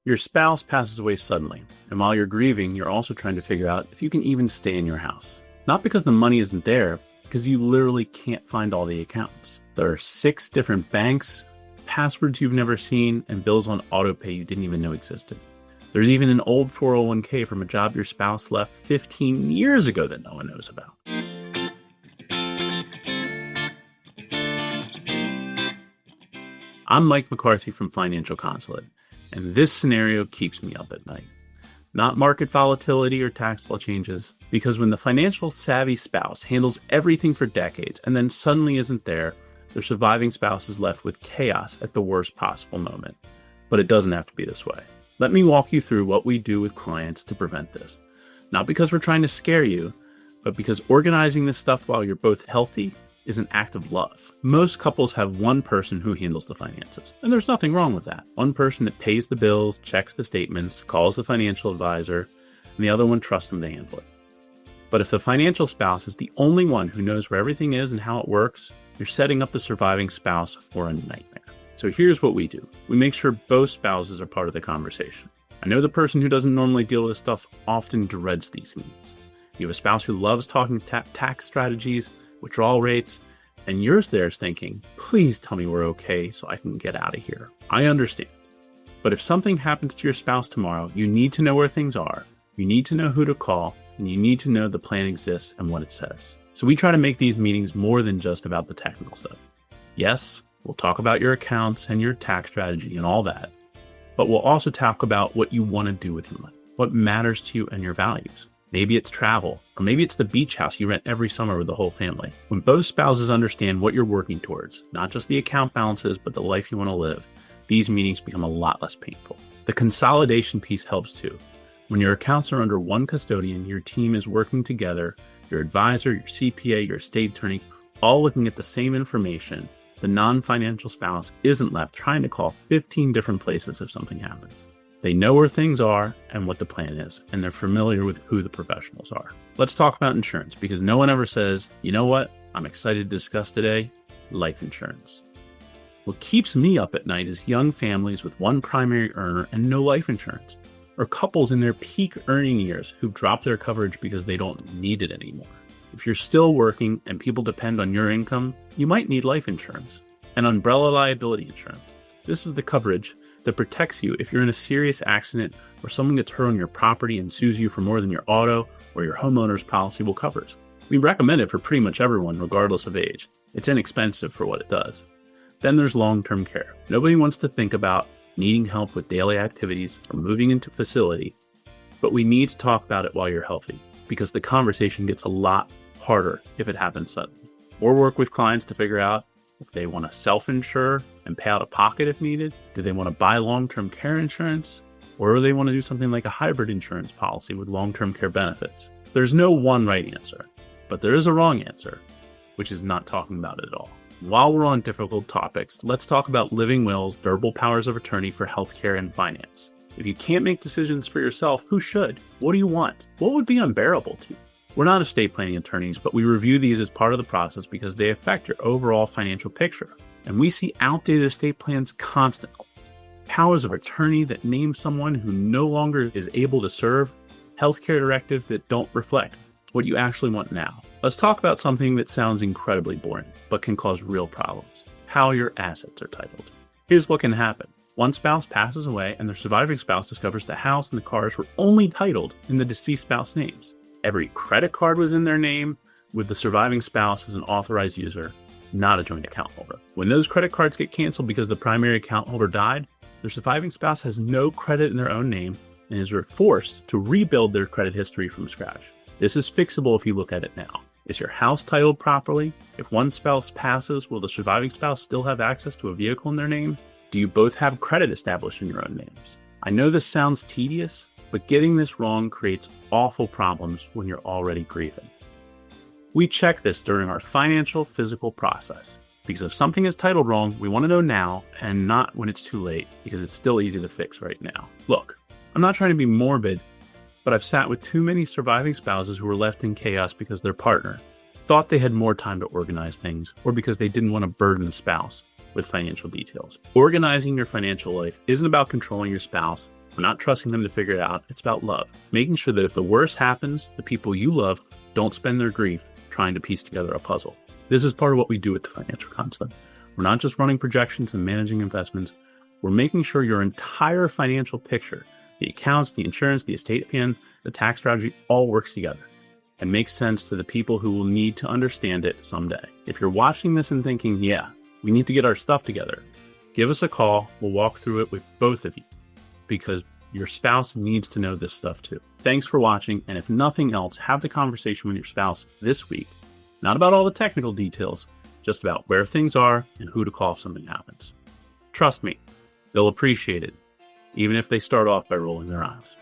Your spouse passes away suddenly, and while you're grieving, you're also trying to figure out if you can even stay in your house. Not because the money isn't there, because you literally can't find all the accounts. There are 6 different banks, passwords you've never seen, and bills on autopay you didn't even know existed. There's even an old 401k from a job your spouse left 15 years ago that no one knows about. I'm Mike McCarthy from Financial Consolidation, and this scenario keeps me up at night. Not market volatility or tax law changes, because when the financial savvy spouse handles everything for decades and then suddenly isn't there, their surviving spouse is left with chaos at the worst possible moment. But it doesn't have to be this way. Let me walk you through what we do with clients to prevent this. Not because we're trying to scare you, but because organizing this stuff while you're both healthy is an act of love. Most couples have one person who handles the finances, and there's nothing wrong with that. One person that pays the bills, checks the statements, calls the financial advisor, and the other one trusts them to handle it. But if the financial spouse is the only one who knows where everything is and how it works, you're setting up the surviving spouse for a nightmare. So here's what we do. We make sure both spouses are part of the conversation. I know the person who doesn't normally deal with this stuff often dreads these meetings. You have a spouse who loves talking tax strategies, withdrawal rates, and yours there is thinking, please tell me we're okay so I can get out of here. I understand. But if something happens to your spouse tomorrow, you need to know where things are, you need to know who to call, and you need to know the plan exists and what it says. So we try to make these meetings more than just about the technical stuff. Yes, we'll talk about your accounts and your tax strategy and all that, but we'll also talk about what you want to do with your money, what matters to you and your values. Maybe it's travel, or maybe it's the beach house you rent every summer with the whole family. When both spouses understand what you're working towards, not just the account balances, but the life you want to live, these meetings become a lot less painful. The consolidation piece helps too. When your accounts are under one custodian, your team is working together, your advisor, your CPA, your estate attorney, all looking at the same information. The non-financial spouse isn't left trying to call 15 different places if something happens. They know where things are and what the plan is, and they're familiar with who the professionals are. Let's talk about insurance, because no one ever says, you know what, I'm excited to discuss today, life insurance. What keeps me up at night is young families with one primary earner and no life insurance, or couples in their peak earning years who've dropped their coverage because they don't need it anymore. If you're still working and people depend on your income, you might need life insurance and umbrella liability insurance. This is the coverage that protects you if you're in a serious accident or someone gets hurt on your property and sues you for more than your auto or your homeowner's policy will cover. We recommend it for pretty much everyone, regardless of age. It's inexpensive for what it does. Then there's long-term care. Nobody wants to think about needing help with daily activities or moving into a facility, but we need to talk about it while you're healthy, because the conversation gets a lot harder if it happens suddenly. Or work with clients to figure out if they want to self-insure and pay out of pocket if needed. Do they want to buy long-term care insurance? Or do they want to do something like a hybrid insurance policy with long-term care benefits? There's no one right answer, but there is a wrong answer, which is not talking about it at all. While we're on difficult topics, let's talk about living wills, durable powers of attorney for healthcare and finance. If you can't make decisions for yourself, who should? What do you want? What would be unbearable to you? We're not estate planning attorneys, but we review these as part of the process because they affect your overall financial picture. And we see outdated estate plans constantly. Powers of attorney that name someone who no longer is able to serve, healthcare directives that don't reflect what you actually want now. Let's talk about something that sounds incredibly boring, but can cause real problems: how your assets are titled. Here's what can happen. One spouse passes away and their surviving spouse discovers the house and the cars were only titled in the deceased spouse's names. Every credit card was in their name, with the surviving spouse as an authorized user, not a joint account holder. When those credit cards get canceled because the primary account holder died, their surviving spouse has no credit in their own name and is forced to rebuild their credit history from scratch. This is fixable if you look at it now. Is your house titled properly? If one spouse passes, will the surviving spouse still have access to a vehicle in their name? Do you both have credit established in your own names? I know this sounds tedious, but getting this wrong creates awful problems when you're already grieving. We check this during our financial physical process, because if something is titled wrong, we want to know now and not when it's too late, because it's still easy to fix right now. Look, I'm not trying to be morbid, but I've sat with too many surviving spouses who were left in chaos because their partner thought they had more time to organize things, or because they didn't want to burden the spouse with financial details. Organizing your financial life isn't about controlling your spouse, We're not trusting them to figure it out. It's about love. Making sure that if the worst happens, the people you love don't spend their grief trying to piece together a puzzle. This is part of what we do with the financial consultant. We're not just running projections and managing investments. We're making sure your entire financial picture, the accounts, the insurance, the estate plan, the tax strategy, all works together and makes sense to the people who will need to understand it someday. If you're watching this and thinking, yeah, we need to get our stuff together, give us a call. We'll walk through it with both of you because your spouse needs to know this stuff too. Thanks for watching. And if nothing else, have the conversation with your spouse this week, not about all the technical details, just about where things are and who to call if something happens. Trust me, they'll appreciate it, even if they start off by rolling their eyes.